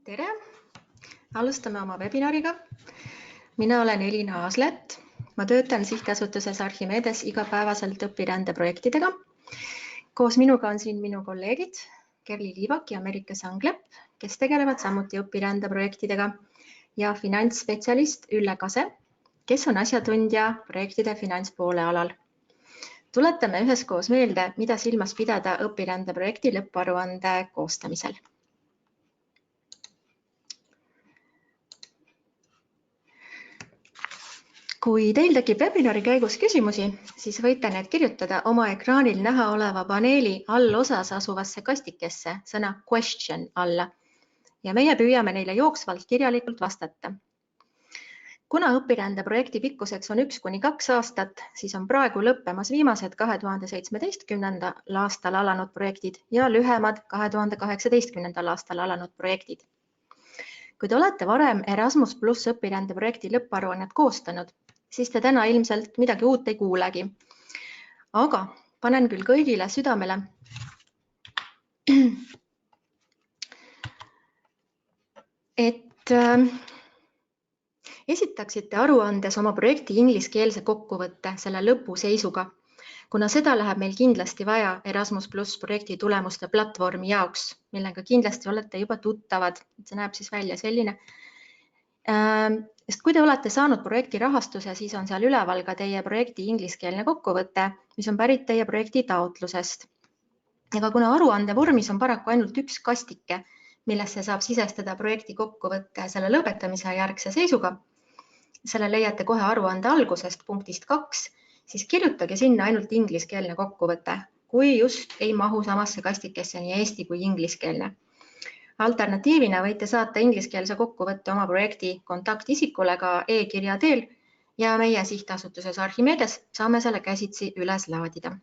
Tere! Alustame oma webinariga. Mina olen Elina Aaslet. Ma töötan sihtasutuses Archimedes igapäevaselt õpirändeprojektidega. Koos minuga on siin minu kolleegid Kerli Liivak ja Merike Sanglepp, kes tegelevad samuti õpirändeprojektidega, ja finantsspetsialist Ülle Kase, kes on asjatundja projektide finantspoole alal. Tuletame üheskoos meelde, mida silmas pidada õpirändeprojekti lõpparuande koostamisel. Kui teil tekib webinari käigus küsimusi, siis võite need kirjutada oma ekraanil näha oleva paneeli allosas asuvasse kastikesse sõna question alla ja meie püüame neile jooksvalt kirjalikult vastata. Kuna õpirändeprojekti pikkuseks on 1–2 aastat, siis on praegu lõppemas viimased 2017. aastal alanud projektid ja lühemad 2018. aastal alanud projektid. Kui te olete varem Erasmus+ õpirändeprojekti lõpparuannet koostanud, siis te täna ilmselt midagi uut ei kuulegi. Aga panen küll kõigile südamele, et esitaksite aruandes oma projekti ingliskeelse kokkuvõtte selle lõpuseisuga, kuna seda läheb meil kindlasti vaja Erasmus+ projekti tulemuste platvormi jaoks, millega kindlasti olete juba tuttavad. See näeb siis välja selline. Sest kui te olete saanud projekti rahastuse, siis on seal üleval ka teie projekti ingliskeelne kokkuvõte, mis on pärit teie projekti taotlusest. Aga kuna aruande vormis on paraku ainult üks kastike, millesse saab sisestada projekti kokkuvõtte selle lõpetamise järgse seisuga, selle leiate kohe aruande algusest punktist 2, siis kirjutage sinna ainult ingliskeelne kokkuvõte, kui just ei mahu samasse kastikesse nii eesti kui ingliskeelne. Alternatiivina võite saata ingliskeelse kokkuvõtte oma projekti kontaktisikule ka e-kirja teel ja meie sihtasutuses Archimedes saame selle käsitsi üles laadida.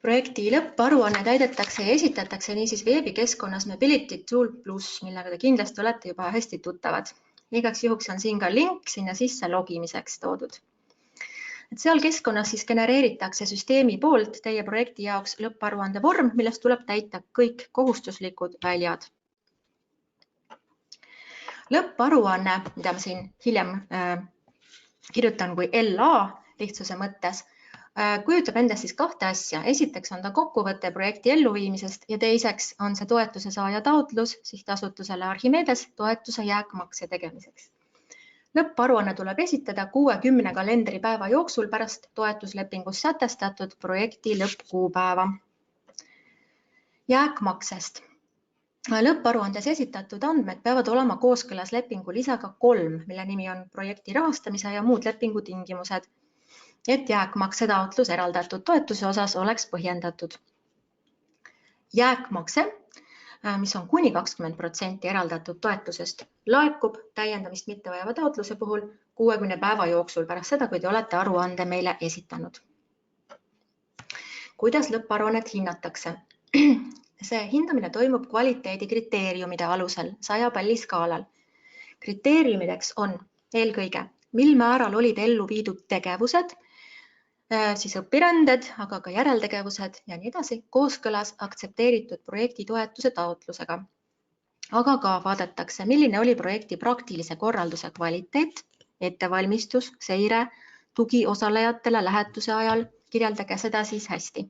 Projekti lõpparuanne täidetakse ja esitatakse niisiis veebikeskkonnas Mobility Tool+, millega te kindlasti olete juba hästi tuttavad. Igaks juhuks on siin ka link sinna sisse logimiseks toodud. Seal keskkonnas siis genereeritakse süsteemi poolt teie projekti jaoks lõpparuande vorm, millest tuleb täita kõik kohustuslikud väljad. Lõpparuanne, mida ma siin hiljem kirjutan kui LA lihtsuse mõttes, kujutab endast siis 2 asja. Esiteks on ta kokkuvõte projekti elluviimisest ja teiseks on see toetuse saaja taotlus sihtasutusele Archimedes toetuse jääkmakse tegemiseks. Lõpparuanne tuleb esitada 60 kalendripäeva jooksul pärast toetuslepingus sätestatud projekti lõppkuupäeva. Jääkmaksest. Lõpparuandes esitatud andmed peavad olema kooskõlas lepingu lisaga 3, mille nimi on projekti rahastamise ja muud lepingu tingimused, et jääkmakse taotlus eraldatud toetuse osas oleks põhjendatud. Jääkmakse, mis on kuni 20% eraldatud toetusest, laekub täiendamist mittevajava taotluse puhul 60 päeva jooksul pärast seda, kui te olete aruande meile esitanud. Kuidas lõpparuannet hinnatakse? See hindamine toimub kvaliteedikriteeriumide alusel 100 palli skaalal. Kriteeriumideks on eelkõige, mil määral olid ellu viidud tegevused, siis õpiränded, aga ka järeltegevused ja nii edasi, kooskõlas aktsepteeritud projekti toetuse taotlusega. Aga ka vaadatakse, milline oli projekti praktilise korralduse kvaliteet, ettevalmistus, seire, tugi osalejatele lähetuse ajal, kirjeldage seda siis hästi.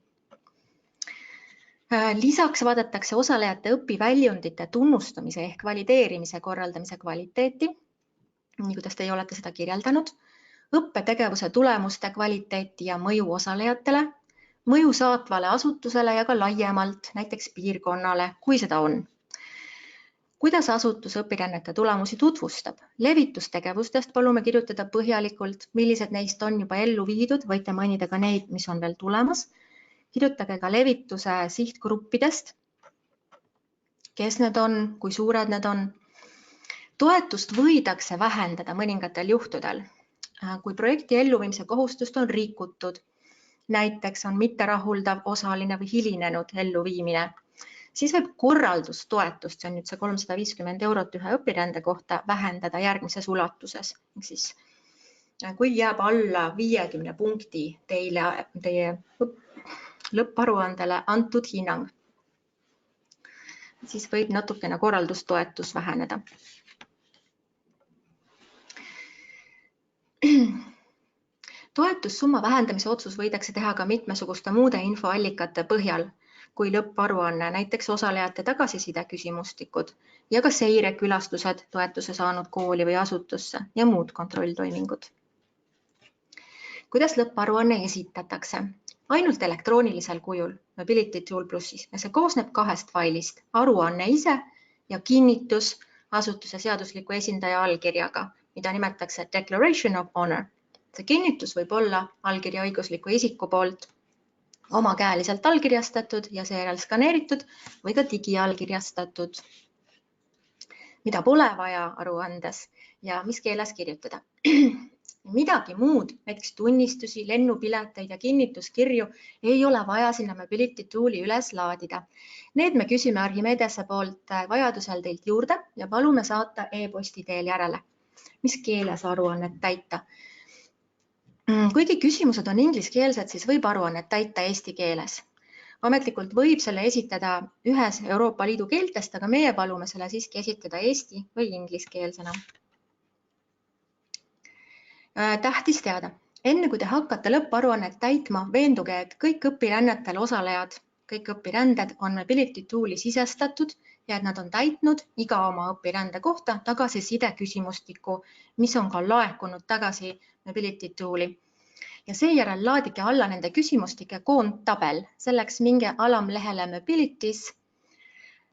Lisaks vaadatakse osalejate õpiväljundite tunnustamise ehk valideerimise korraldamise kvaliteeti, nii kuidas teie olete seda kirjeldanud, õppetegevuse tulemuste kvaliteeti ja mõju osalejatele, mõju saatvale asutusele ja ka laiemalt, näiteks piirkonnale, kui seda on. Kuidas asutus õpirännete tulemusi tutvustab? Levitustegevustest palume kirjutada põhjalikult, millised neist on juba ellu viidud, võite mainida ka neid, mis on veel tulemas. Kirjutage ka levituse sihtgruppidest, kes need on, kui suured need on. Toetust võidakse vähendada mõningatel juhtudel. Kui projekti elluviimise kohustust on rikutud, näiteks on mitterahuldav, osaline või hilinenud elluviimine, siis võib korraldustoetust, see on nüüd see 350 € ühe õpirände kohta, vähendada järgmises ulatuses. Siis, kui jääb alla 50 punkti teie lõpparuandele antud hinnang, siis võib natukene korraldustoetus väheneda. Toetussumma vähendamise otsus võidakse teha ka mitmesuguste muude infoallikate põhjal, kui lõpparuanne, näiteks osalejate tagasiside küsimustikud ja ka seirekülastused toetuse saanud kooli või asutusse ja muud kontrolltoimingud. Kuidas lõpparuanne esitatakse? Ainult elektroonilisel kujul Mobility Tool Plussis ja see koosneb 2 failist, aruanne ise ja kinnitus asutuse seadusliku esindaja allkirjaga, mida nimetatakse Declaration of Honor. See kinnitus võib olla allkirja õigusliku isiku poolt omakäeliselt allkirjastatud ja seejärel skaneeritud või ka digiallkirjastatud, mida pole vaja aruandes ja mis keeles kirjutada. Midagi muud, näiteks tunnistusi, lennupileteid ja kinnituskirju ei ole vaja sinna Mobility Tooli üles laadida. Need me küsime Archimedese poolt vajadusel teilt juurde ja palume saata e-posti teel järele. Mis keeles aruannet täita? Kuigi küsimused on ingliskeelsed, siis võib aruannet täita eesti keeles. Ametlikult võib selle esitada ühes Euroopa Liidu keeltest, aga meie palume selle siiski esitada eesti või ingliskeelsena. Tähtis teada, enne kui te hakkate lõpparuannet täitma, veenduge, et kõik õpirännetel osalejad, kõik õpiränded on Mobility Tooli sisestatud ja et nad on täitnud iga oma õpirände kohta tagasiside küsimustiku, mis on ka laekunud tagasi Mobility Tooli. Ja seejärel laadige alla nende küsimustike koondtabel. Selleks minge alamlehele Mobilities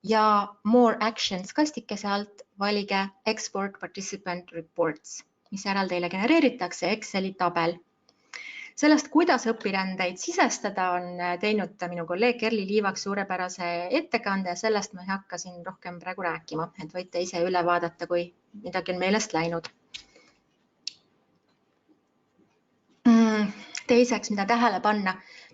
ja More Actions kastikese alt valige Export Participant Reports, mis järel teile genereeritakse Exceli tabel. Sellest, kuidas õpirändeid sisestada, on teinud minu kolleeg Kerli Liivak suurepärase ettekande ja sellest ma ei hakka siin rohkem praegu rääkima, et võite ise üle vaadata, kui midagi on meelest läinud. Teiseks, mida tähele panna,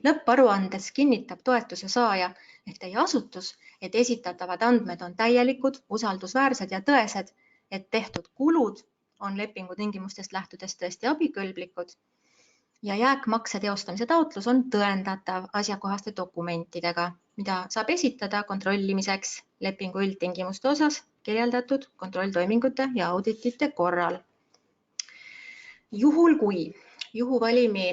lõpparuandes kinnitab toetuse saaja ehk teie asutus, et esitatavad andmed on täielikud, usaldusväärsed ja tõesed, et tehtud kulud on lepingu tingimustest lähtudes tõesti abikõlblikud ja jääkmakse teostamise taotlus on tõendatav asjakohaste dokumentidega, mida saab esitada kontrollimiseks lepingu üldtingimuste osas kirjeldatud kontrolltoimingute ja auditite korral. Juhul kui juhuvalimi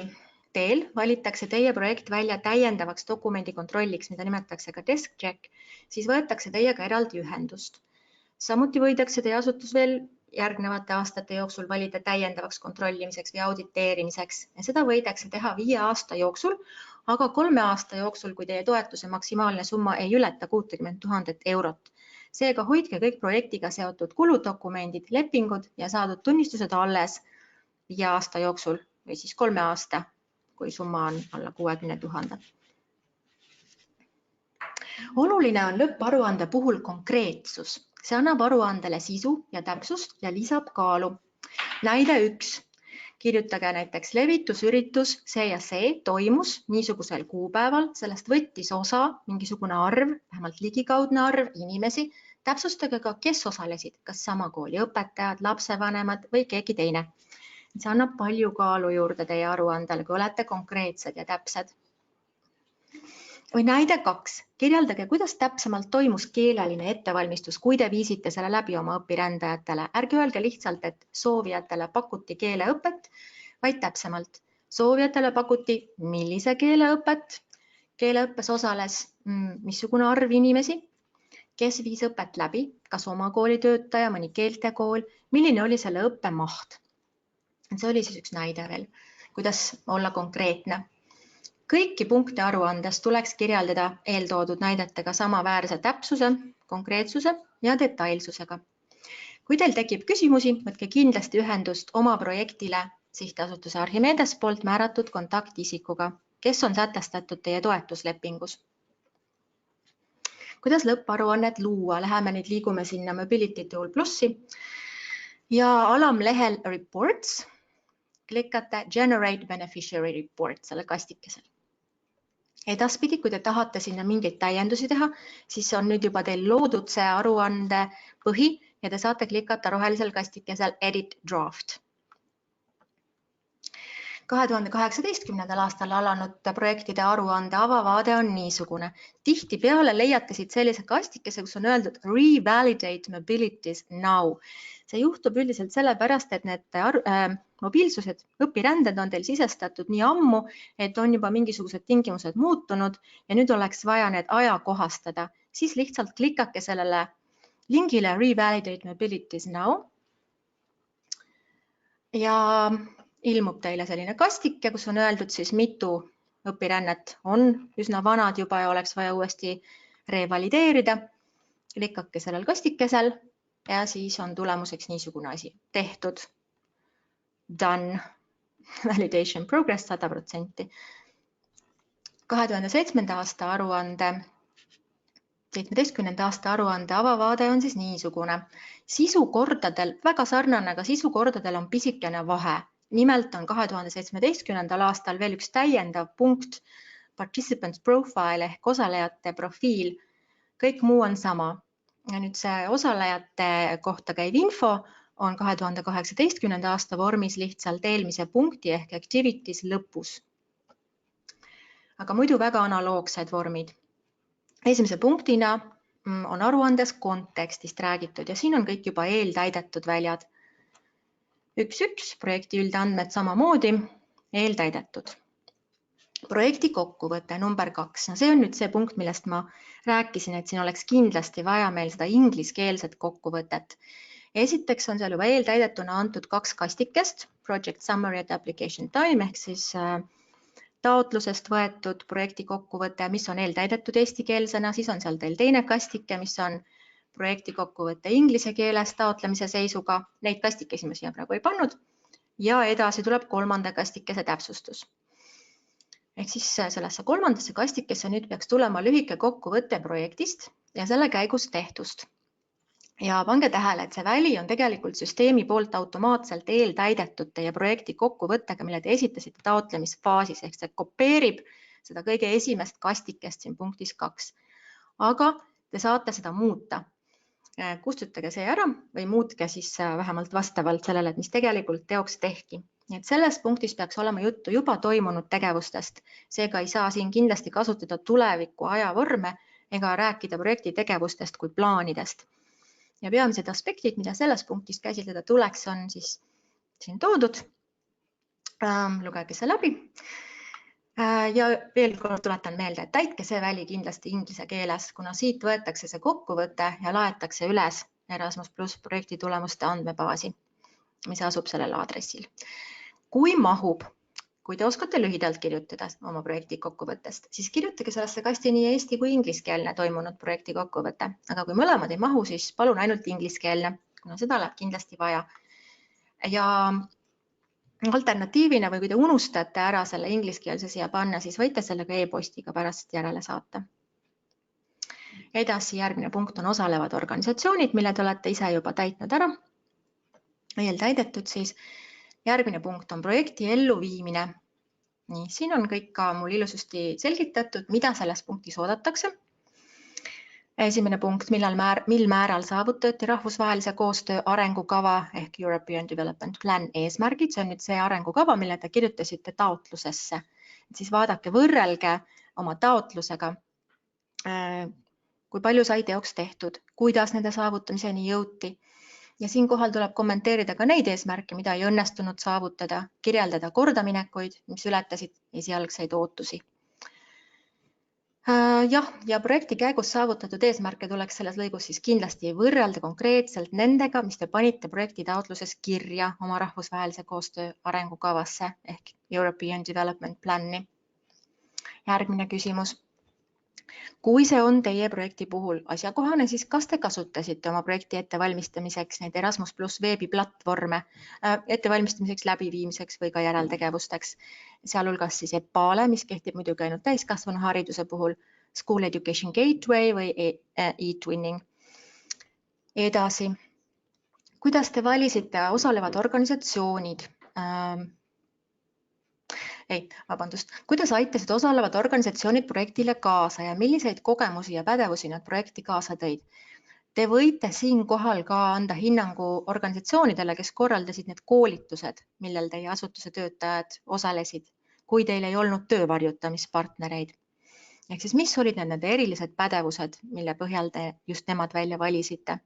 teel valitakse teie projekt välja täiendavaks dokumendi kontrolliks, mida nimetatakse ka desk check, siis võetakse teiega eraldi ühendust. Samuti võidakse teie asutus veel järgnevate aastate jooksul valida täiendavaks kontrollimiseks või auditeerimiseks. Ja seda võidakse teha 5 aasta jooksul, aga 3 aasta jooksul, kui teie toetuse maksimaalne summa ei ületa 60 000 eurot. Seega hoidke kõik projektiga seotud kuludokumendid, lepingud ja saadud tunnistused alles 5 aasta jooksul või siis 3 aasta, kui summa on alla 60 000. Oluline on lõpparuande puhul konkreetsus. See annab aruandele sisu ja täpsust ja lisab kaalu. Näide 1. Kirjutage näiteks levitusüritus, see ja see toimus niisugusel kuupäeval, sellest võttis osa mingisugune arv, vähemalt ligikaudne arv inimesi. Täpsustage ka, kes osalesid, kas sama kooli õpetajad, lapsevanemad või keegi teine. See annab palju kaalu juurde teie aruandele, kui olete konkreetsed ja täpsed. Või näide 2. Kirjeldage, kuidas täpsemalt toimus keeleline ettevalmistus, kui te viisite selle läbi oma õpirändajatele. Ärge öelge lihtsalt, et soovijatele pakuti keeleõpet, vaid täpsemalt. Soovijatele pakuti, millise keeleõpet. Keeleõppes osales missugune arv inimesi, kes viis õpet läbi, kas oma kooli töötaja, mõni keeltekool, milline oli selle õppe maht. See oli siis üks näide veel, kuidas olla konkreetne. Kõiki punkte aruandes tuleks kirjeldada eeltoodud näidetega samaväärse täpsuse, konkreetsuse ja detailsusega. Kui teil tekib küsimusi, võtke kindlasti ühendust oma projektile sihtasutuse Archimedes poolt määratud kontaktisikuga, kes on sätestatud teie toetuslepingus. Kuidas lõpparuannet luua? Läheme nüüd liigume sinna Mobility Tool Plussi ja alamlehel Reports klikkate Generate Beneficiary Report selle kastikesel. Edaspidi, kui te tahate sinna mingeid täiendusi teha, siis on nüüd juba teil loodud see aruande põhi ja te saate klikata rohelisel kastikesel Edit Draft. 2018. aastal alanud projektide aruande avavaade on niisugune. Tihtipeale leiate siit sellise kastikese, kus on öeldud revalidate mobilities now. See juhtub üldiselt sellepärast, et need mobiilsused, õpiränded on teil sisestatud nii ammu, et on juba mingisugused tingimused muutunud ja nüüd oleks vaja need ajakohastada. Siis lihtsalt klikake sellele lingile revalidate mobilities now ja ilmub teile selline kastike, kus on öeldud siis mitu õpirännet on üsna vanad juba ja oleks vaja uuesti revalideerida. Klikake sellel kastikesel ja siis on tulemuseks niisugune asi. Tehtud. Done. Validation progress 100%. 2017. aasta aruande avavaade on siis niisugune. Sisukordadel, väga sarnane, aga sisukordadel on pisikene vahe. Nimelt on 2017. aastal veel üks täiendav punkt, participant profile ehk osalejate profiil. Kõik muu on sama. Ja nüüd see osalejate kohta käiv info on 2018. aasta vormis lihtsalt eelmise punkti ehk activities lõpus. Aga muidu väga analoogsed vormid. Esimese punktina on aruandes kontekstist räägitud ja siin on kõik juba eeltäidetud väljad. 1.1. projekti üldandmed samamoodi eeltäidetud. Projekti kokkuvõte number 2. See on nüüd see punkt, millest ma rääkisin, et siin oleks kindlasti vaja meil seda ingliskeelset kokkuvõtet. Esiteks on seal juba eeltäidetuna antud 2 kastikest, project summary and application time ehk siis taotlusest võetud projekti kokkuvõte, mis on eeltäidetud eestikeelsena, siis on seal teil teine kastike, mis on projekti kokkuvõtte inglise keeles taotlemise seisuga. Neid kastikesi ma siia praegu ei pannud. Ja edasi tuleb 3. kastikese täpsustus. Ehk siis sellesse 3. kastikesse nüüd peaks tulema lühike kokkuvõte projektist ja selle käigus tehtust. Ja pange tähele, et see väli on tegelikult süsteemi poolt automaatselt eeltäidetud teie projekti kokkuvõttega, mille te esitasite taotlemisfaasis. Ehk see kopeerib seda kõige esimest kastikest siin punktis 2. Aga te saate seda muuta. Kustutage see ära või muutke siis vähemalt vastavalt sellele, mis tegelikult teoks tehti. Nii et selles punktis peaks olema juttu juba toimunud tegevustest. Seega ei saa siin kindlasti kasutada tuleviku ajavorme ega rääkida projekti tegevustest kui plaanidest. Ja peamised aspektid, mida selles punktis käsitleda tuleks, on siis siin toodud. Lugege see läbi. Ja veel kord tuletan meelde, et täitke see väli kindlasti inglise keeles, kuna siit võetakse see kokkuvõte ja laetakse üles Erasmus+ projekti tulemuste andmebaasi, mis asub sellel aadressil. Kui mahub, kui te oskate lühidalt kirjutada oma projekti kokkuvõttest, siis kirjutage sellesse kasti nii eesti kui ingliskeelne toimunud projekti kokkuvõte. Aga kui mõlemad ei mahu, siis palun ainult ingliskeelne, kuna seda läheb kindlasti vaja. Ja alternatiivina või kui te unustate ära selle ingliskeelse siia panna, siis võite sellega e-postiga pärast järele saata. Edasi järgmine punkt on osalevad organisatsioonid, mille te olete ise juba täitnud ära. Eeltäidetud siis. Järgmine punkt on projekti elluviimine. Nii, siin on kõik ka mul ilusasti selgitatud, mida selles punktis oodatakse. Esimene punkt, mil määral saavutati rahvusvahelise koostöö arengukava ehk European Development Plan eesmärgid. See on nüüd see arengukava, mille te kirjutasite taotlusesse. Siis vaadake, võrrelge oma taotlusega, kui palju sai teoks tehtud, kuidas nende saavutamiseni jõuti. Ja siinkohal tuleb kommenteerida ka neid eesmärke, mida ei õnnestunud saavutada, kirjeldada kordaminekuid, mis ületasid esialgseid ootusi. Ja projekti käigus saavutatud eesmärke tuleks selles lõigus siis kindlasti võrrelda konkreetselt nendega, mis te panite projekti taotluses kirja oma rahvusvahelise koostöö arengukavasse ehk European Development Plan'i. Järgmine küsimus. Kui see on teie projekti puhul asjakohane, siis kas te kasutasite oma projekti ettevalmistamiseks neid Erasmus+ veebiplatvorme ettevalmistamiseks, läbiviimiseks või ka järeltegevusteks, sealhulgas siis EPALE, mis kehtib muidugi ainult täiskasvanu hariduse puhul, School Education Gateway või e-twinning. Edasi. Kuidas te valisite osalevad organisatsioonid? Kuidas aitasid osalevad organisatsioonid projektile kaasa ja milliseid kogemusi ja pädevusi nad projekti kaasa tõid? Te võite siinkohal ka anda hinnangu organisatsioonidele, kes korraldasid need koolitused, millel teie asutuse töötajad osalesid, kui teil ei olnud töövarjutamispartnereid. Ehk siis, mis olid need erilised pädevused, mille põhjal te just nemad välja valisite?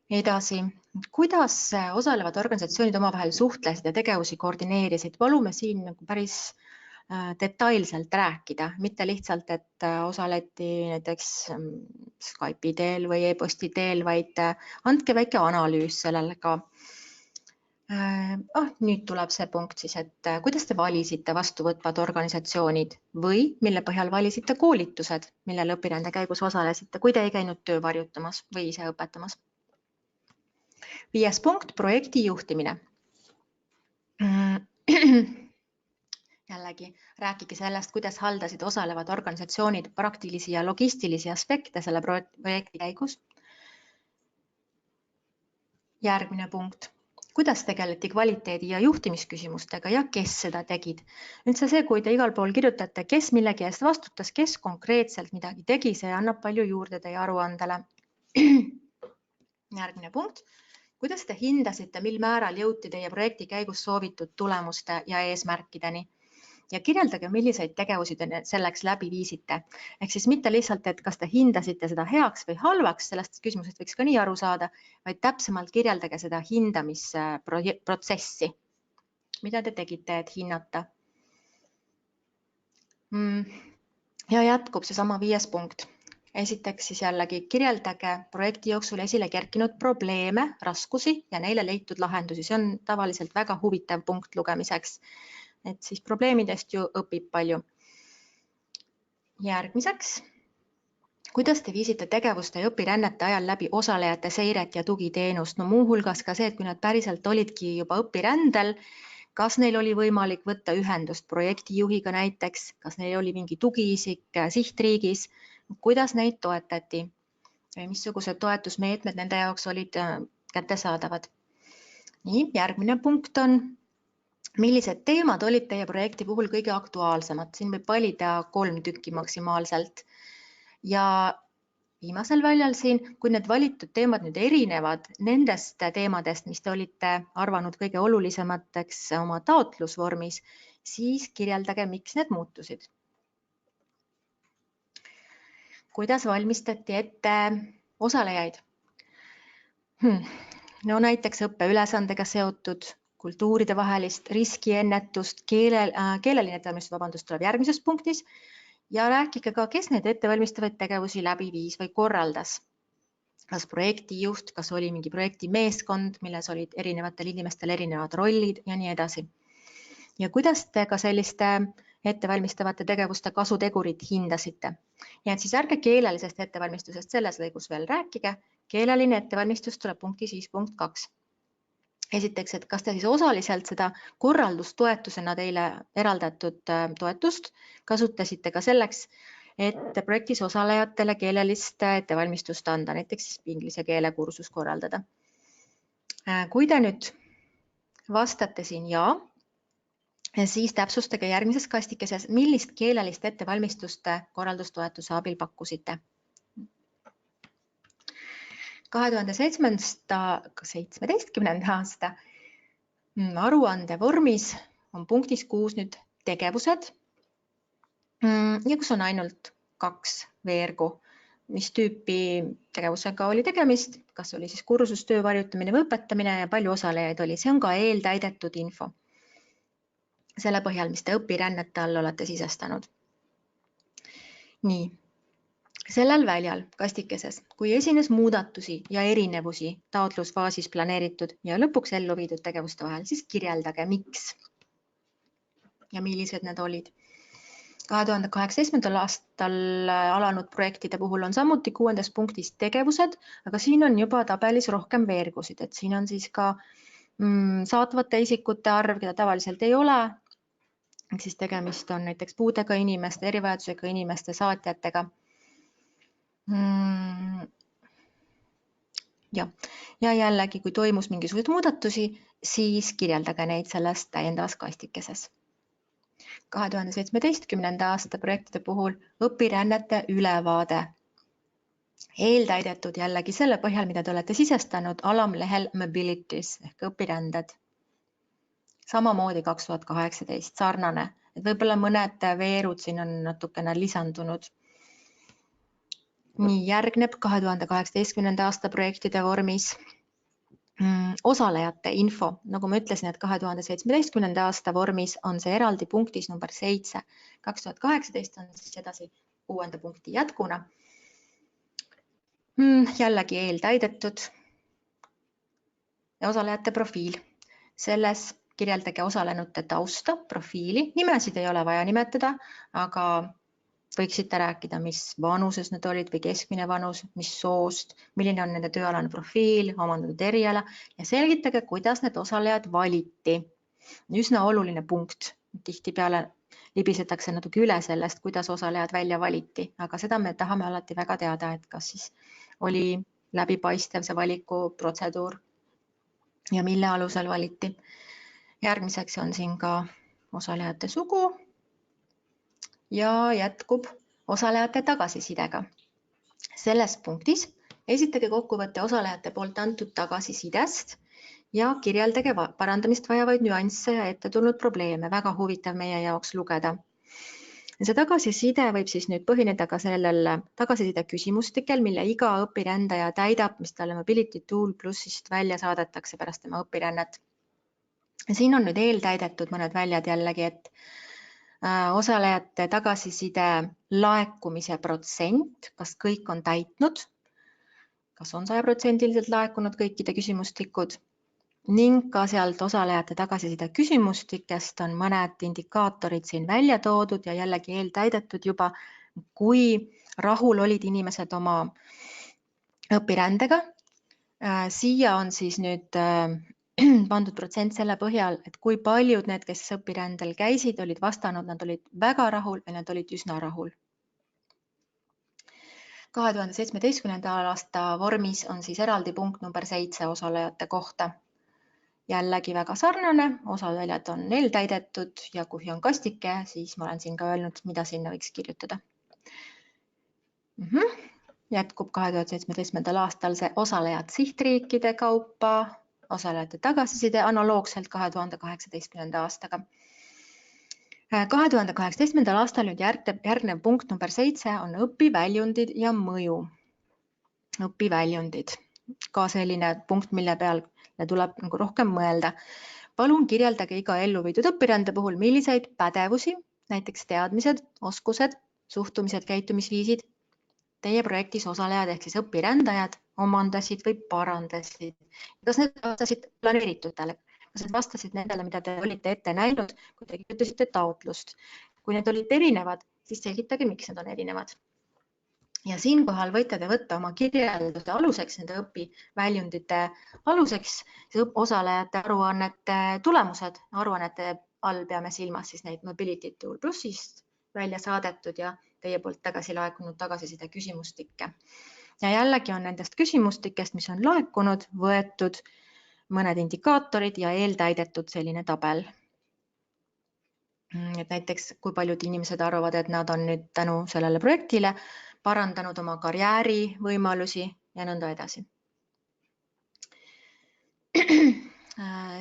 Edasi, kuidas osalevad organisatsioonid omavahel suhtlesid ja tegevusi koordineerisid? Palume siin päris detailselt rääkida, mitte lihtsalt, et osaleti näiteks Skype'i teel või e-posti teel, vaid andke väike analüüs sellele ka. Nüüd tuleb see punkt siis, et kuidas te valisite vastuvõtvad organisatsioonid või mille põhjal valisite koolitused, millel õpirände käigus osalesite, kui te ei käinud töövarjutamas või ise õpetamas. 5. punkt, projekti juhtimine. Jällegi, rääkige sellest, kuidas haldasid osalevad organisatsioonid praktilisi ja logistilisi aspekte selle projekti käigus. Järgmine punkt. Kuidas tegeleti kvaliteedi ja juhtimisküsimustega ja kes seda tegid? Üldse see, kui te igal pool kirjutate, kes millegi eest vastutas, kes konkreetselt midagi tegi, see annab palju juurde teie aruandele. Järgmine punkt. Kuidas te hindasite, mil määral jõuti teie projekti käigus soovitud tulemuste ja eesmärkideni? Ja kirjeldage, milliseid tegevusi te selleks läbi viisite. Ehk siis mitte lihtsalt, et kas te hindasite seda heaks või halvaks, sellest küsimusest võiks ka nii aru saada, vaid täpsemalt kirjeldage seda hindamisprotsessi. Mida te tegite, et hinnata? Ja jätkub see sama 5. punkt. Esiteks siis jällegi kirjeldage projekti jooksul esile kerkinud probleeme, raskusi ja neile leitud lahendusi. See on tavaliselt väga huvitav punkt lugemiseks. Et siis probleemidest ju õpib palju. Järgmiseks, kuidas te viisite tegevuste ja õpirännete ajal läbi osalejate seiret ja tugiteenust? No muuhulgas ka see, et kui nad päriselt olidki juba õpirändel, kas neil oli võimalik võtta ühendust projektijuhiga näiteks, kas neil oli mingi tugiisik sihtriigis, kuidas neid toetati või missugused toetusmeetmed nende jaoks olid kättesaadavad. Nii, järgmine punkt on, millised teemad olid teie projekti puhul kõige aktuaalsemad? Siin võib valida 3 tükki maksimaalselt. Ja viimasel väljal siin, kui need valitud teemad nüüd erinevad nendest teemadest, mis te olite arvanud kõige olulisemateks oma taotlusvormis, siis kirjeldage, miks need muutusid. Kuidas valmistati ette osalejaid? No näiteks õppeülesandega seotud, kultuuride vahelist riskiennetust, keeleline ettevalmistus, tuleb järgmises punktis ja rääkige ka, kes neid ettevalmistavaid tegevusi läbi viis või korraldas. Kas projektijuht, kas oli mingi projekti meeskond, milles olid erinevatel inimestel erinevad rollid ja nii edasi. Ja kuidas te ka selliste ettevalmistavate tegevuste kasutegurit hindasite? Ja et siis ärge keelelisest ettevalmistusest selles lõigus veel rääkige, keeleline ettevalmistus tuleb punkti 5.2. Esiteks, et kas te siis osaliselt seda korraldustoetusena teile eraldatud toetust kasutasite ka selleks, et projektis osalejatele keelelist ettevalmistust anda, näiteks inglise keele kursus korraldada. Kui te nüüd vastate siin ja, siis täpsustage järgmises kastikeses, millist keelelist ettevalmistuste korraldustoetuse abil pakkusite. 2017. aasta aruande vormis on punktis 6 nüüd tegevused ja kus on ainult 2 veergu, mis tüüpi tegevusega oli tegemist, kas oli siis kursus, töövarjutamine või õpetamine ja palju osalejaid oli. See on ka eeltäidetud info. Selle põhjal, mis te õpirännete all olete sisestanud. Nii. Sellel väljal kastikeses, kui esines muudatusi ja erinevusi taotlusfaasis planeeritud ja lõpuks ellu viidud tegevuste vahel, siis kirjeldage, miks ja millised need olid. 2018. aastal alanud projektide puhul on samuti 6. punktis tegevused, aga siin on juba tabelis rohkem veergusid, et siin on siis ka saatvate isikute arv, keda tavaliselt ei ole. Siis tegemist on näiteks puudega inimeste, erivajadusega inimeste saatjatega. Ja jällegi, kui toimus mingisuguseid muudatusi, siis kirjeldage neid selles täiendavas kastikeses. 2017. aasta projektide puhul õpirännete ülevaade. Eeltäidetud jällegi selle põhjal, mida te olete sisestanud alamlehel Mobilities ehk õpiränded. Samamoodi 2018, sarnane, et võib-olla mõned veerud siin on natukene lisandunud. Nii järgneb 2018. aasta projektide vormis osalejate info. Nagu ma ütlesin, et 2017. aasta vormis on see eraldi punktis number 7. 2018 on siis edasi 6. punkti jätkuna. Jällegi eeltäidetud ja osalejate profiil. Selles kirjeldage osalenute tausta, profiili. Nimesid ei ole vaja nimetada, aga võiksite rääkida, mis vanuses nad olid või keskmine vanus, mis soost, milline on nende tööalane profiil, omandatud eriala ja selgitage, kuidas need osalejad valiti. Üsna oluline punkt. Tihtipeale libisetakse natuke üle sellest, kuidas osalejad välja valiti, aga seda me tahame alati väga teada, et kas siis oli läbipaistev see valiku protseduur ja mille alusel valiti. Järgmiseks on siin ka osalejate sugu ja jätkub osalejate tagasisidega. Selles punktis esitage kokkuvõtte osalejate poolt antud tagasisidest ja kirjeldage parandamist vajavaid nüansse ja ette tulnud probleeme. Väga huvitav meie jaoks lugeda. See tagasiside võib siis nüüd põhineda ka sellel tagasiside küsimustikel, mille iga õpirändaja täidab, mis talle Mobility Tool Plussist välja saadetakse pärast tema õpirännet. Siin on nüüd eeltäidetud mõned väljad jällegi, et osalejate tagasiside laekumise protsent, kas kõik on täitnud, kas on 100% laekunud kõikide küsimustikud ning ka sealt osalejate tagasiside küsimustikest on mõned indikaatorid siin välja toodud ja jällegi eeltäidetud juba, kui rahul olid inimesed oma õpirändega. Siia on siis nüüd pandud protsent selle põhjal, et kui paljud need, kes õpirändel käisid, olid vastanud, nad olid väga rahul või nad olid üsna rahul. 2017. aasta vormis on siis eraldi punkt number 7 osalejate kohta. Jällegi väga sarnane, osaväljad on eeltäidetud ja kui on kastike, siis ma olen siin ka öelnud, mida sinna võiks kirjutada. Jätkub 2017. aastal see osalejad sihtriikide kaupa, osalejate tagasiside analoogselt 2018. aastaga. 2018. aastal nüüd järgnev punkt number 7 on õpiväljundid ja mõju. Õpiväljundid, ka selline punkt, mille peal tuleb rohkem mõelda. Palun kirjeldage iga ellu viidud õpirände puhul, milliseid pädevusi, näiteks teadmised, oskused, suhtumised, käitumisviisid teie projektis osalejad ehk siis õpirändajad omandasid või parandasid. Kas need vastasid planeeritutele? Kas need vastasid nendele, mida te olite ette näinud, kui te kirjutasite taotlust? Kui need olid erinevad, siis selgitage, miks need on erinevad. Ja siinkohal võite te võtta oma kirjelduse aluseks, nende õpiväljundite aluseks, osalejate aruannete tulemused. Aruannete all peame silmas siis neid Mobility Tool Plussist välja saadetud ja teie poolt tagasi laekunud tagasiside küsimustikke. Ja jällegi on nendest küsimustikest, mis on laekunud, võetud mõned indikaatorid ja eeltäidetud selline tabel. Et näiteks, kui paljud inimesed arvavad, et nad on nüüd tänu sellele projektile parandanud oma karjääri võimalusi ja nõnda edasi.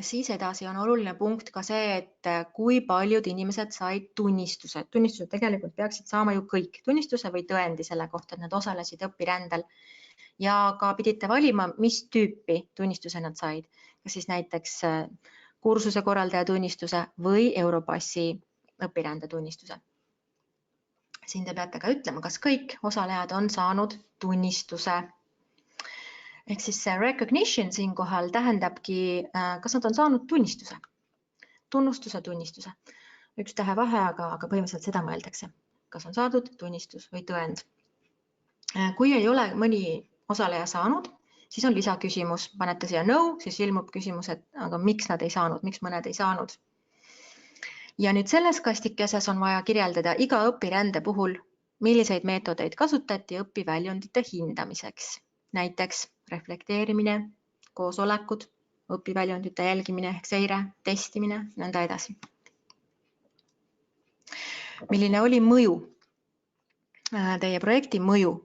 Siis edasi on oluline punkt ka see, et kui paljud inimesed said tunnistused. Tunnistused tegelikult peaksid saama ju kõik. Tunnistuse või tõendi selle kohta, et nad osalesid õpirändel. Ja ka pidite valima, mis tüüpi tunnistuse nad said. Kas siis näiteks kursuse korraldaja tunnistuse või Europassi õpirände tunnistuse. Siin te peate ka ütlema, kas kõik osalejad on saanud tunnistuse. Ehk siis see recognition siinkohal tähendabki, kas nad on saanud tunnistuse. Tunnustuse. Üks tähe vahe, aga põhimõtteliselt seda mõeldakse. Kas on saadud tunnistus või tõend. Kui ei ole mõni osaleja saanud, siis on lisaküsimus. Panete siia no, siis ilmub küsimus, et aga miks nad ei saanud, miks mõned ei saanud. Ja nüüd selles kastikeses on vaja kirjeldada iga õpirände puhul, milliseid meetodeid kasutati õpiväljundite hindamiseks. Näiteks reflekteerimine, koosolekud, õpiväljundite jälgimine ehk seire, testimine, nõnda edasi. Milline oli mõju? Teie projekti mõju?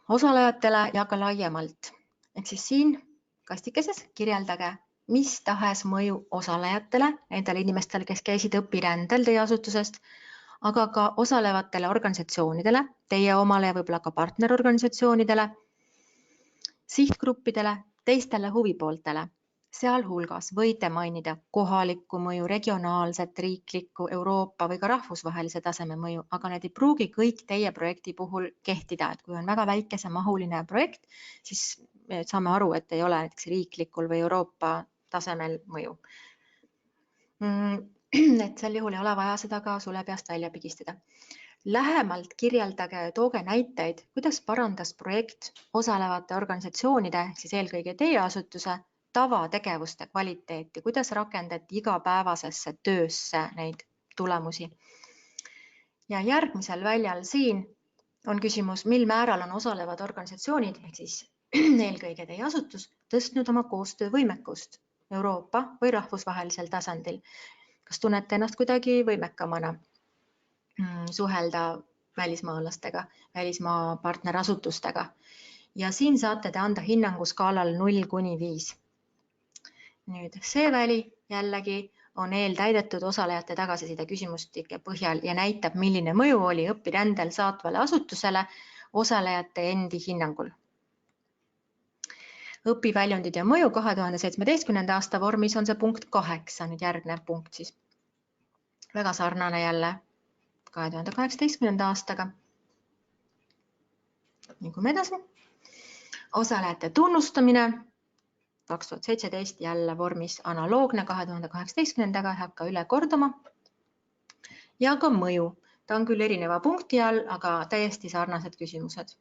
osalejatele ja ka laiemalt. Ehk siis siin kastikeses kirjeldage mis tahes mõju osalejatele, nendele inimestele, kes käisid õpirändel teie asutusest, aga ka osalevatele organisatsioonidele, teie omale ja võib-olla ka partnerorganisatsioonidele, sihtgruppidele, teistele huvipooltele. Sealhulgas võite mainida kohalikku mõju, regionaalset, riiklikku, Euroopa või ka rahvusvahelise taseme mõju, aga need ei pruugi kõik teie projekti puhul kehtida. Et kui on väga väikese mahuline projekt, siis saame aru, et ei ole näiteks riiklikul või Euroopa tasemel mõju. Et sel juhul ei ole vaja seda ka sule peast välja pigistada. Lähemalt kirjeldage, tooge näiteid, kuidas parandas projekt osalevate organisatsioonide, ehk siis eelkõige teie asutuse, tavategevuste kvaliteeti, kuidas rakendati igapäevasesse töösse neid tulemusi. Ja järgmisel väljal siin on küsimus, mil määral on osalevad organisatsioonid, ehk siis eelkõige teie asutus, tõstnud oma koostöövõimekust Euroopa või rahvusvahelisel tasandil. Kas tunnete ennast kuidagi võimekamana suhelda välismaalastega, välismaa partnerasutustega? Ja siin saate te anda hinnangu skaalal 0–5. Nüüd see väli jällegi on eeltäidetud osalejate tagasiside küsimustike põhjal ja näitab, milline mõju oli õpirändel saatvale asutusele osalejate endi hinnangul. Õpiväljundid ja mõju 2017. aasta vormis on see punkt 8, nüüd järgnev punkt siis. Väga sarnane jälle 2018. aastaga. Liigume edasi. Osalejate tunnustamine 2017 jälle vormis analoogne 2018. Ei hakka üle kordama. Ja ka mõju. Ta on küll erineva punkti all, aga täiesti sarnased küsimused.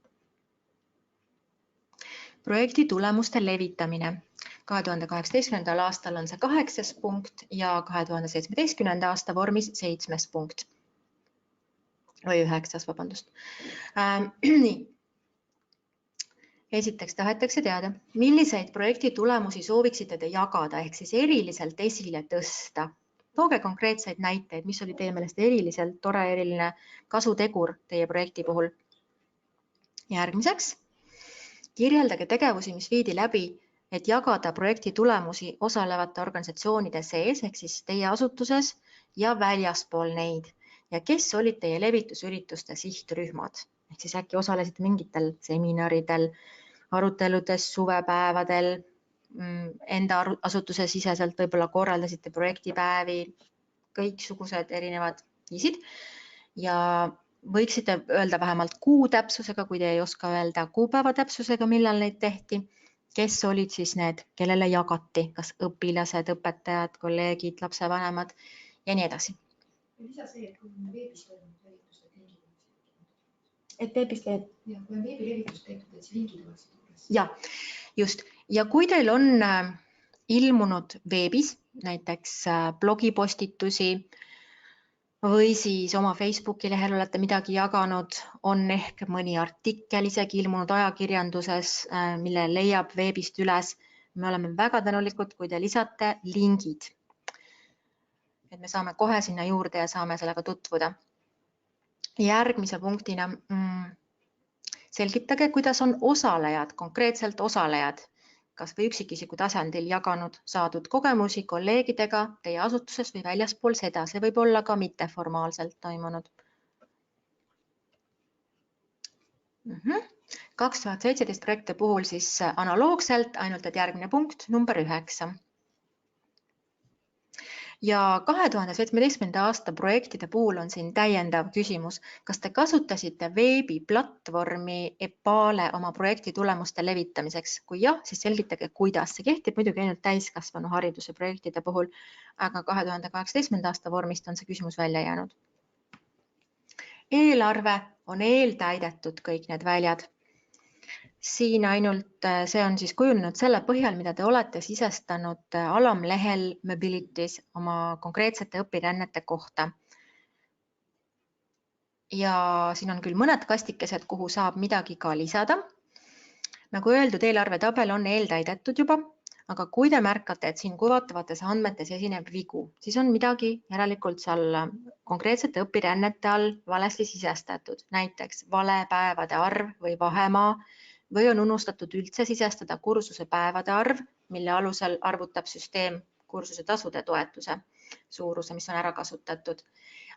Projekti tulemuste levitamine. 2018. aastal on see 8. punkt ja 2017. aasta vormis 7. punkt. Või 9, vabandust. Nii. Esiteks tahetakse teada, milliseid projekti tulemusi sooviksite te jagada, ehk siis eriliselt esile tõsta. Tooge konkreetseid näiteid, mis oli teie meelest eriliselt tore, eriline kasutegur teie projekti puhul. Järgmiseks, kirjeldage tegevusi, mis viidi läbi, et jagada projekti tulemusi osalevate organisatsioonide sees, ehk siis teie asutuses ja väljaspool neid. Ja kes olid teie levitusürituste sihtrühmad? Ehk siis äkki osalesid mingitel seminaridel, aruteludes, suvepäevadel, enda asutuse siseselt võib-olla korraldasite projektipäevi, kõiksugused erinevad viisid ja võiksite öelda vähemalt kuu täpsusega, kui te ei oska öelda kuupäeva täpsusega, millal neid tehti, kes olid siis need, kellele jagati, kas õpilased, õpetajad, kolleegid, lapsevanemad ja nii edasi. Lisa see, et kui on veebis toimunud levitust, et lingid oleksid. Et veebis teed? Ja, kui on veebilevitust tehtud, et lingid oleksid. Ja, just. Ja kui teil on ilmunud veebis, näiteks blogipostitusi või siis oma Facebooki lehel olete midagi jaganud, on ehk mõni artikkel isegi ilmunud ajakirjanduses, mille leiab veebist üles. Me oleme väga tänulikud, kui te lisate lingid. Et me saame kohe sinna juurde ja saame sellega tutvuda. Järgmise punktina selgitage, kuidas on osalejad, konkreetselt osalejad, kas või üksikisiku tasandil jaganud saadud kogemusi kolleegidega teie asutuses või väljaspool seda. See võib olla ka mitteformaalselt toimunud. 2017 projekte puhul siis analoogselt, ainult et järgmine punkt, number 9. Ja 2017. aasta projektide puhul on siin täiendav küsimus. Kas te kasutasite veebiplatvormi Epale oma projekti tulemuste levitamiseks? Kui jah, siis selgitage, kuidas. See kehtib muidugi ainult täiskasvanu hariduse projektide puhul, aga 2018. aasta vormist on see küsimus välja jäänud. Eelarve on eeltäidetud kõik need väljad. Siin ainult see on siis kujunenud selle põhjal, mida te olete sisestanud alamlehel Mobilities oma konkreetsete õpirännete kohta. Ja siin on küll mõned kastikesed, kuhu saab midagi ka lisada. Nagu öeldud, eelarvetabel on eeltäidetud juba, Aga kui te märkate, et siin kuvatavates andmetes esineb vigu, siis on midagi järelikult seal konkreetsete õpirännete all valesti sisestatud, näiteks vale päevade arv või vahemaa või on unustatud üldse sisestada kursuse päevade arv, mille alusel arvutab süsteem kursuse tasude toetuse suuruse, mis on ära kasutatud.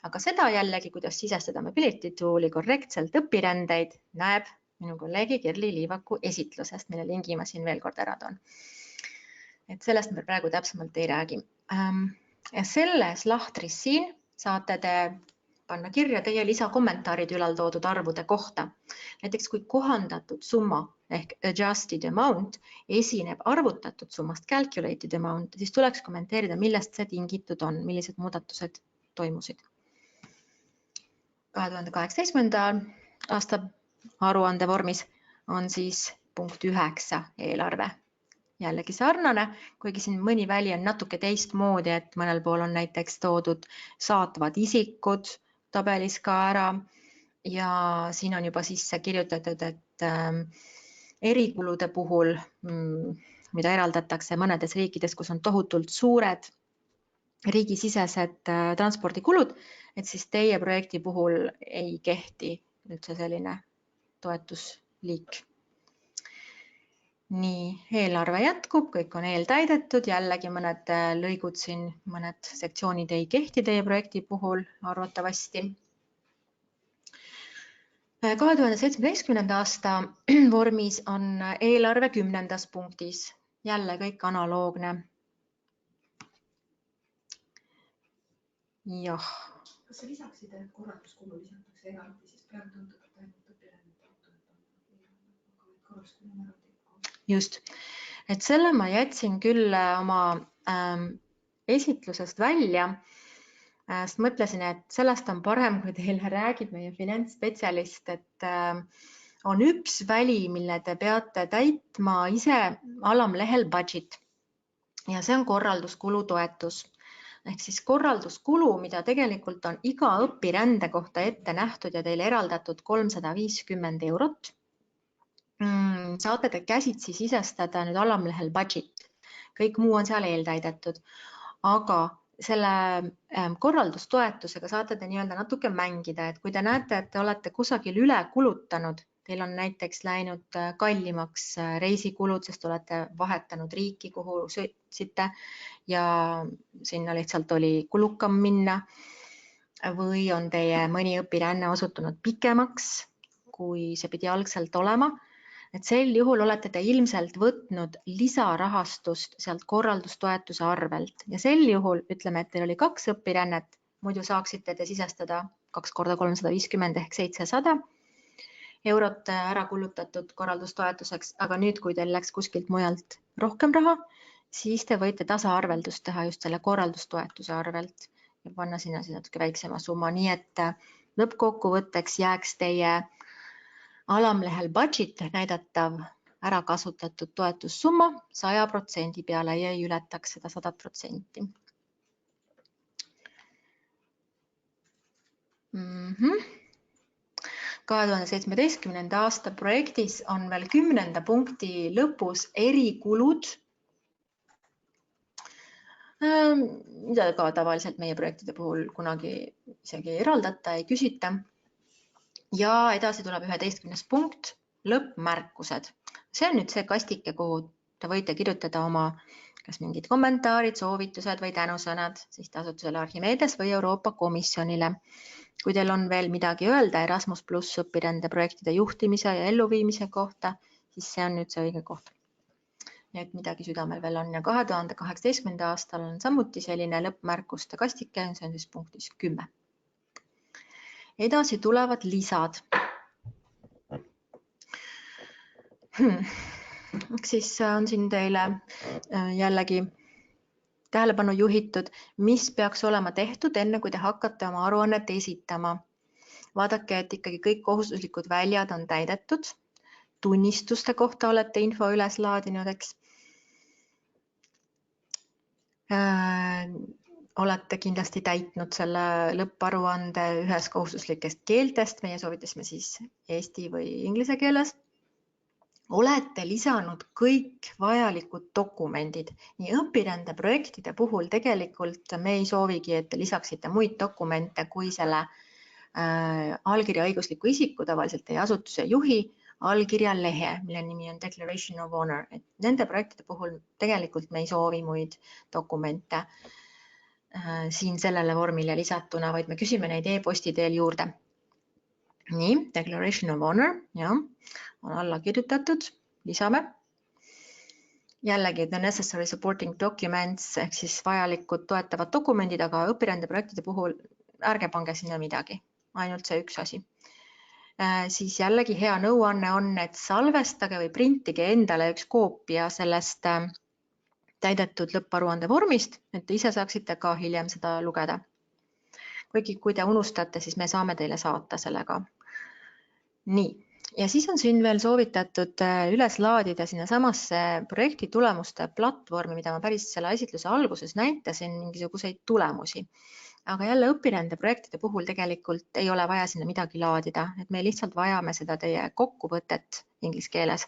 Aga seda jällegi, kuidas sisestada Mobility Tooli korrektselt õpirändeid, näeb minu kolleegi Kerli Liivaku esitlusest, mille lingi ma siin veel kord ära toon. Et sellest me praegu täpsemalt ei räägi. Ja selles lahtris siin saate te panna kirja teie lisakommentaarid ülaltoodud arvude kohta. Näiteks kui kohandatud summa ehk adjusted amount esineb arvutatud summast calculated amount, siis tuleks kommenteerida, millest see tingitud on, millised muudatused toimusid. 2018. aasta aruande vormis on siis punkt 9 eelarve. Jällegi sarnane, kuigi siin mõni väli on natuke teistmoodi, et mõnel pool on näiteks toodud saatvad isikud tabelis ka ära ja siin on juba sisse kirjutatud, et erikulude puhul, mida eraldatakse mõnedes riikides, kus on tohutult suured riigisisesed transpordikulud, et siis teie projekti puhul ei kehti üldse selline toetusliik. Nii, eelarve jätkub, kõik on eeltäidetud, jällegi mõned lõigud siin, mõned sektsioonid ei kehti teie projekti puhul arvatavasti. 2017. aasta vormis on eelarve 10. punktis, jälle kõik analoogne. Jah. Kas sa lisaksid, et korralduskulu lisatakse eraldi, siis praegu tundub, et ainult õpirännet korralduskulu on eraldi. Just, et selle ma jätsin küll oma esitlusest välja, sest mõtlesin, et sellest on parem, kui teile räägib meie finantsspetsialist, et on üks väli, mille te peate täitma ise alamlehel budget ja see on korralduskulu toetus. Ehk siis korralduskulu, mida tegelikult on iga õpirände kohta ette nähtud ja teile eraldatud 350 €. Saate te käsitsi sisestada nüüd alamlehel budget. Kõik muu on seal eeltäidetud. Aga selle korraldustoetusega saate te nii-öelda natuke mängida, et kui te näete, et te olete kusagil üle kulutanud, teil on näiteks läinud kallimaks reisikulud, sest olete vahetanud riiki, kuhu sõitsite ja sinna lihtsalt oli kulukam minna või on teie mõni õpiränne osutunud pikemaks, kui see pidi algselt olema. Et sel juhul olete te ilmselt võtnud lisarahastust sealt korraldustoetuse arvelt ja sel juhul ütleme, et teil oli 2 õpirännet, muidu saaksite te sisestada 2 korda 350 ehk 700 € ära kulutatud korraldustoetuseks, aga nüüd, kui teil läks kuskilt mujalt rohkem raha, siis te võite tasaarveldust teha just selle korraldustoetuse arvelt ja panna sinna natuke väiksema summa, nii et lõppkokkuvõtteks jääks teie alamlehel budget näidatav ära kasutatud toetussumma 100% peale ja ei ületaks seda 100%. Mm-hmm. 2017. aasta projektis on veel 10. punkti lõpus erikulud, mida ka tavaliselt meie projektide puhul kunagi isegi ei eraldata, ei küsita. Ja edasi tuleb 11. punkt, lõppmärkused. See on nüüd see kastike, kuhu te võite kirjutada oma kas mingid kommentaarid, soovitused või tänusõnad sihtasutusele Archimedes või Euroopa Komisjonile. Kui teil on veel midagi öelda Erasmus+ õpirände projektide juhtimise ja elluviimise kohta, siis see on nüüd see õige koht. Nii et midagi südamel veel on ja 2018. aastal on samuti selline lõppmärkuste kastike, see on siis punktis 10. Edasi tulevad lisad. Siis on siin teile jällegi tähelepanu juhitud, mis peaks olema tehtud enne, kui te hakkate oma aruannet esitama. Vaadake, et ikkagi kõik kohustuslikud väljad on täidetud. Tunnistuste kohta olete info üles laadinud, eks. Olete kindlasti täitnud selle lõpparuande ühes kohustuslikest keeltest. Meie soovitasime siis eesti või inglise keeles. olete lisanud kõik vajalikud dokumendid. Nii õpirändeprojektide puhul tegelikult me ei soovigi, et te lisaksite muid dokumente kui selle allkirja õigusliku isiku, tavaliselt teie asutuse juhi allkirja lehe, mille nimi on Declaration of Honor. Et nende projektide puhul tegelikult me ei soovi muid dokumente siin sellele vormile lisatuna, vaid me küsime neid e-posti teel juurde. Nii, Declaration of Honor, ja, on alla kirjutatud, lisame. Jällegi, the necessary supporting documents ehk siis vajalikud toetavad dokumendid, aga õpirändeprojektide puhul ärge pange sinna midagi, ainult see üks asi. Siis jällegi hea nõuanne on, et salvestage või printige endale üks koopia sellest täidetud lõpparuande vormist, et ise saaksite ka hiljem seda lugeda. Kuigi kui te unustate, siis me saame teile saata sellega. Nii, ja siis on siin veel soovitatud üles laadida sinna samasse projekti tulemuste platvormi, mida ma päris selle esitluse alguses näitasin, mingisuguseid tulemusi. Aga jälle õpirändeprojektide puhul tegelikult ei ole vaja sinna midagi laadida, et me lihtsalt vajame seda teie kokkuvõtet inglise keeles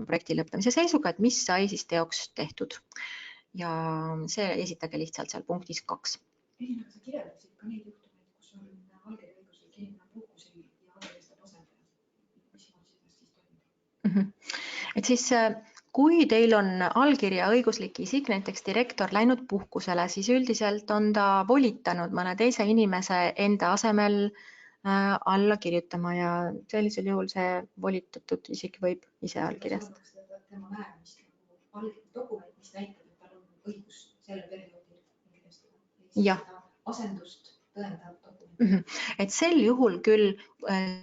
projekti lõppemise seisuga, et mis sai siis teoks tehtud. Ja see esitage lihtsalt seal punktis 2. Elina, sa kirjeldasid ka neid juhtumeid, kus on allkirja õiguslik inimene puhkusel ja allkirjastab asendaja. Et siis, kui teil on allkirja õiguslik isik, näiteks direktor läinud puhkusele, siis üldiselt on ta volitanud mõne teise inimese enda asemel alla kirjutama ja sellisel juhul see volitatud isik võib ise allkirjastada. Tema määramist dokument, mis näitab, et tal on õigus selle perioodil kirjastada. Asendust tõendav dokument. Et sel juhul küll,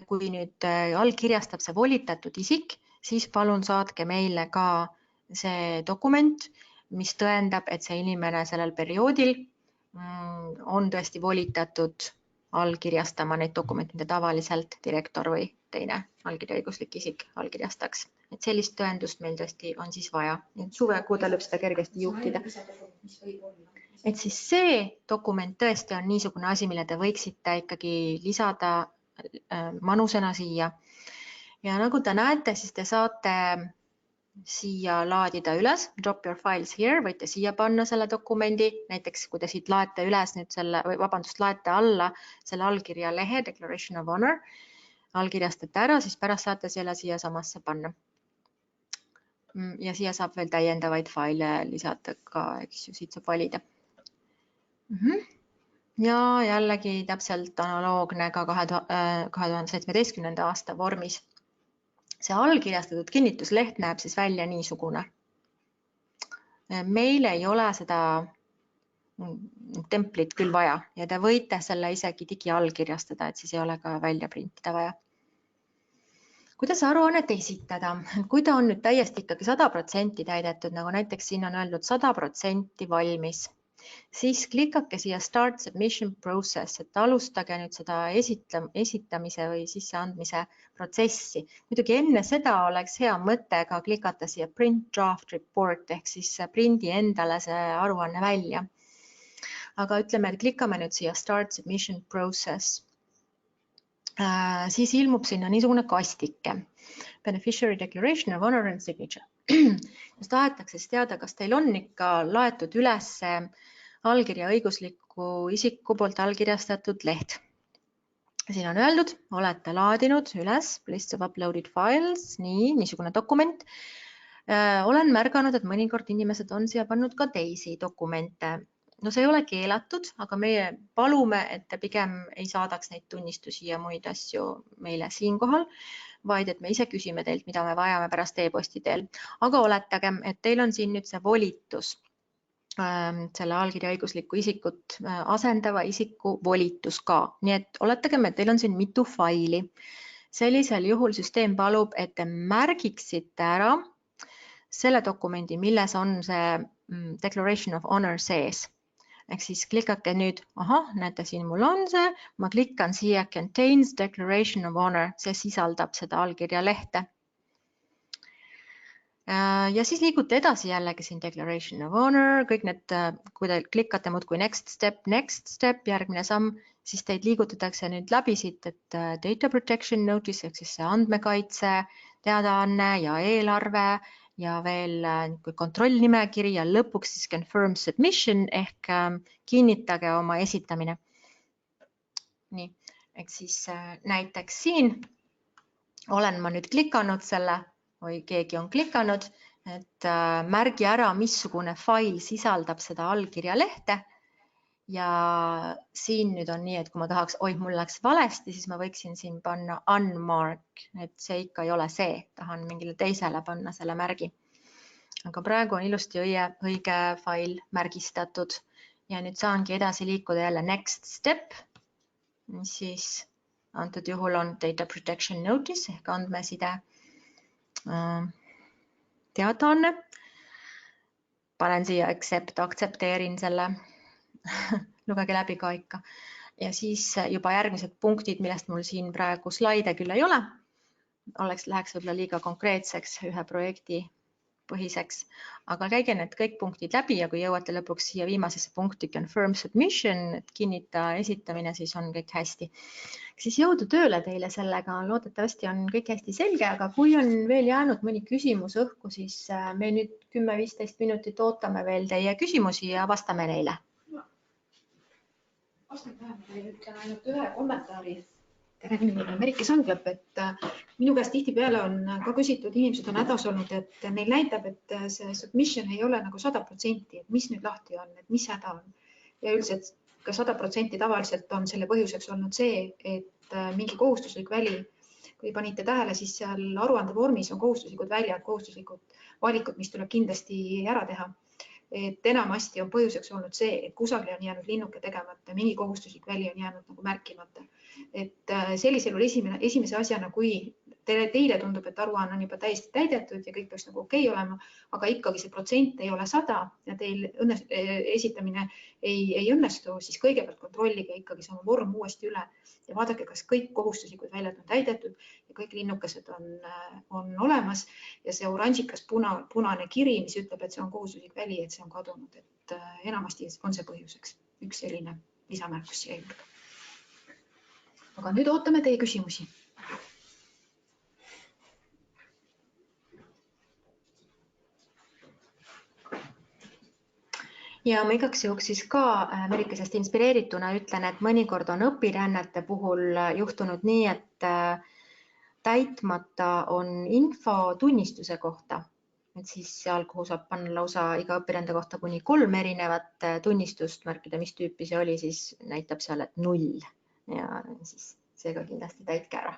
kui nüüd allkirjastab see volitatud isik, siis palun saatke meile ka see dokument, mis tõendab, et see inimene sellel perioodil on tõesti volitatud allkirjastama neid dokumente, mida tavaliselt direktor või teine allkirja õiguslik isik allkirjastaks. Et sellist tõendust meil tõesti on siis vaja. Suvekuudel võib seda kergesti juhtida. Et siis see dokument tõesti on niisugune asi, mille te võiksite ikkagi lisada manusena siia. Ja nagu te näete, siis te saate siia laadida üles, drop your files here, võite siia panna selle dokumendi, näiteks kui te siit laete üles nüüd selle, või vabandust, laete alla selle allkirja lehe, Declaration of Honor, allkirjastate ära, siis pärast saate selle siia samasse panna. Ja siia saab veel täiendavaid faile lisada ka, eks ju, siit saab valida. Ja jällegi täpselt analoogne ka 2017. aasta vormis. See allkirjastatud kinnitusleht näeb siis välja niisugune. Meil ei ole seda templit küll vaja ja te võite selle isegi digiallkirjastada, et siis ei ole ka välja printida vaja. Kuidas aruannet esitada? Kui ta on nüüd täiesti ikkagi 100% täidetud, nagu näiteks siin on öeldud 100% valmis, siis klikake siia Start Submission Process, et alustage nüüd seda esitamise või sisseandmise protsessi. Muidugi enne seda oleks hea mõte ka klikata siia Print Draft Report ehk siis prindi endale see aruanne välja. Aga ütleme, et klikame nüüd siia Start Submission Process. Siis ilmub sinna niisugune kastike. Beneficiary Declaration of Honor and Signature. Just tahetakse siis teada, kas teil on ikka laetud üles allkirja õigusliku isiku poolt allkirjastatud leht. Siin on öeldud, olete laadinud üles list of uploaded files, niisugune dokument. Olen märganud, et mõnikord inimesed on siia pannud ka teisi dokumente. No see ei ole keelatud, aga meie palume, et te pigem ei saadaks neid tunnistusi ja muid asju meile siinkohal, vaid et me ise küsime teilt, mida me vajame pärast e-posti teel. Aga oletagem, et teil on siin nüüd see volitus, selle allkirja õigusliku isikut asendava isiku volitus ka. Nii et oletagem, et teil on siin mitu faili. Sellisel juhul süsteem palub, et te märgiksite ära selle dokumendi, milles on see Declaration of Honor sees. Ehk siis klikake nüüd, näete siin mul on see, ma klikkan siia Contains Declaration of Honor, see sisaldab seda allkirja lehte. Ja siis liigute edasi jällegi siin Declaration of Honor, kõik need, kui te klikate muudkui next step, järgmine samm, siis teid liigutatakse nüüd läbi siit, et data protection notice ehk siis see andmekaitse, teadaanne ja eelarve ja veel kontrollnimekiri ja lõpuks siis confirm submission ehk kinnitage oma esitamine. Nii, ehk siis näiteks siin olen ma nüüd klikanud selle või keegi on klikanud, et märgi ära, missugune fail sisaldab seda allkirjalehte. Ja siin nüüd on nii, et kui ma tahaks, mul läks valesti, siis ma võiksin siin panna unmark, et see ikka ei ole see, tahan mingile teisele panna selle märgi. Aga praegu on ilusti õige fail märgistatud ja nüüd saangi edasi liikuda jälle next step, mis siis antud juhul on data protection notice ehk andmeside teadaanne. Panen siia accept, aktsepteerin selle, lugege läbi ka ikka. Ja siis juba järgmised punktid, millest mul siin praegu slaide küll ei ole, läheks võib-olla liiga konkreetseks ühe projekti põhiseks, aga käige need kõik punktid läbi ja kui jõuate lõpuks siia viimasesse punkti confirm submission, et kinnita esitamine, siis on kõik hästi. Siis jõudu tööle teile sellega, loodetavasti on kõik hästi selge, aga kui on veel jäänud mõni küsimus õhku, siis me nüüd 10-15 minutit ootame veel teie küsimusi ja vastame neile. Vastan tähendab, ütlen ainult ühe kommentaari. Tere, minu nimi on Merike Sandlõpp, et minu käest tihtipeale on ka küsitud, inimesed on hädas olnud, et neil näitab, et see submission ei ole nagu 100%, et mis nüüd lahti on, et mis häda on. Ja üldiselt ka 100% tavaliselt on selle põhjuseks olnud see, et mingi kohustuslik väli, kui panite tähele, siis seal aruande vormis on kohustuslikud väljad, kohustuslikud valikud, mis tuleb kindlasti ära teha. Et enamasti on põhjuseks olnud see, et kusagil on jäänud linnuke tegemata, mingi kohustuslik väli on jäänud nagu märkimata. Et sellisel esimese asjana, kui teile tundub, et aruanne on juba täiesti täidetud ja kõik peaks nagu okei olema, aga ikkagi see protsent ei ole 100 ja teil esitamine ei õnnestu, siis kõigepealt kontrollige ikkagi sama vorm uuesti üle ja vaadake, kas kõik kohustuslikud väljad on täidetud ja kõik linnukesed on olemas ja see oranžikas punane kiri, mis ütleb, et see on kohustuslik väli, et see on kadunud, et enamasti on see põhjuseks. Üks selline lisamärkus siia juurde. Aga nüüd ootame teie küsimusi. Ja ma igaks juhuks siis ka Merikesest inspireerituna ütlen, et mõnikord on õpirännete puhul juhtunud nii, et täitmata on info tunnistuse kohta. Et siis seal, kuhu saab panna lausa iga õpirände kohta kuni 3 erinevat tunnistust, märkida, mis tüüpi see oli, siis näitab seal, et 0 ja siis seega kindlasti täitke ära.